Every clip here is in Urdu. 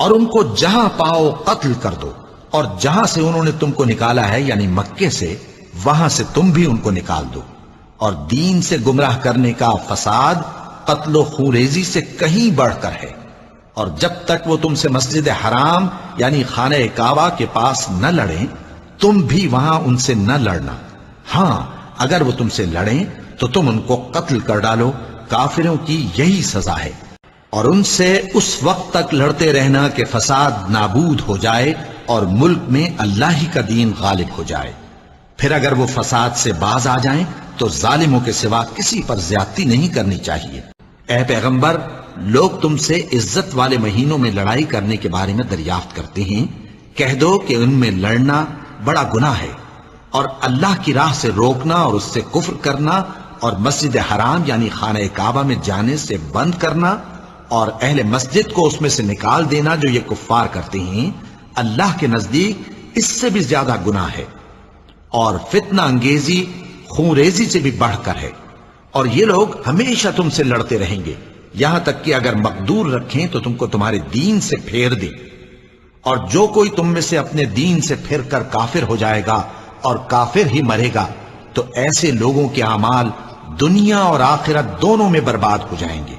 اور ان کو جہاں پاؤ قتل کر دو، اور جہاں سے انہوں نے تم کو نکالا ہے یعنی مکے سے، وہاں سے تم بھی ان کو نکال دو۔ اور دین سے گمراہ کرنے کا فساد قتل و خونریزی سے کہیں بڑھ کر ہے۔ اور جب تک وہ تم سے مسجد حرام یعنی خانہ کعبہ کے پاس نہ لڑیں، تم بھی وہاں ان سے نہ لڑنا۔ ہاں اگر وہ تم سے لڑیں تو تم ان کو قتل کر ڈالو، کافروں کی یہی سزا ہے۔ اور ان سے اس وقت تک لڑتے رہنا کہ فساد نابود ہو جائے اور ملک میں اللہ ہی کا دین غالب ہو جائے۔ پھر اگر وہ فساد سے باز آ جائیں تو ظالموں کے سوا کسی پر زیادتی نہیں کرنی چاہیے۔ اے پیغمبر، لوگ تم سے عزت والے مہینوں میں لڑائی کرنے کے بارے میں دریافت کرتے ہیں، کہہ دو کہ ان میں لڑنا بڑا گناہ ہے، اور اللہ کی راہ سے روکنا اور اس سے کفر کرنا اور مسجد حرام یعنی خانہ کعبہ میں جانے سے بند کرنا اور اہل مسجد کو اس میں سے نکال دینا جو یہ کفار کرتے ہیں، اللہ کے نزدیک اس سے بھی زیادہ گناہ ہے، اور فتنہ انگیزی خونریزی سے بھی بڑھ کر ہے۔ اور یہ لوگ ہمیشہ تم سے لڑتے رہیں گے، یہاں تک کہ اگر مقدور رکھیں تو تم کو تمہارے دین سے پھیر دیں۔ اور جو کوئی تم میں سے اپنے دین سے پھر کر کافر ہو جائے گا اور کافر ہی مرے گا تو ایسے لوگوں کے اعمال دنیا اور آخرت دونوں میں برباد ہو جائیں گے،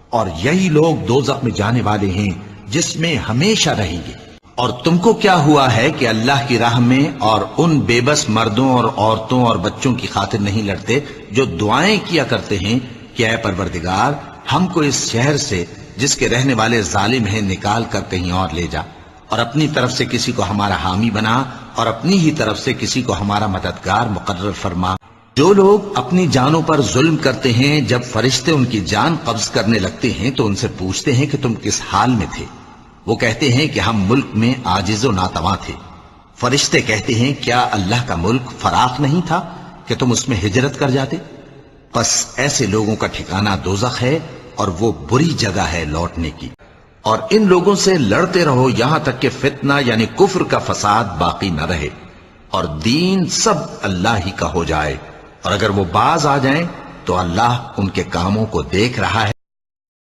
اور یہی لوگ دوزخ میں جانے والے ہیں جس میں ہمیشہ رہیں گے۔ اور تم کو کیا ہوا ہے کہ اللہ کی راہ میں اور ان بے بس مردوں اور عورتوں اور بچوں کی خاطر نہیں لڑتے جو دعائیں کیا کرتے ہیں کہ اے پروردگار ہم کو اس شہر سے جس کے رہنے والے ظالم ہیں نکال کر کہیں اور لے جا، اور اپنی طرف سے کسی کو ہمارا حامی بنا اور اپنی ہی طرف سے کسی کو ہمارا مددگار مقرر فرما۔ جو لوگ اپنی جانوں پر ظلم کرتے ہیں، جب فرشتے ان کی جان قبض کرنے لگتے ہیں تو ان سے پوچھتے ہیں کہ تم کس حال میں تھے؟ وہ کہتے ہیں کہ ہم ملک میں عاجز و ناتواں تھے۔ فرشتے کہتے ہیں کیا اللہ کا ملک فراخ نہیں تھا کہ تم اس میں ہجرت کر جاتے؟ پس ایسے لوگوں کا ٹھکانہ دوزخ ہے، اور وہ بری جگہ ہے لوٹنے کی۔ اور ان لوگوں سے لڑتے رہو یہاں تک کہ فتنہ یعنی کفر کا فساد باقی نہ رہے اور دین سب اللہ ہی کا ہو جائے۔ اور اگر وہ باز آ جائیں تو اللہ ان کے کاموں کو دیکھ رہا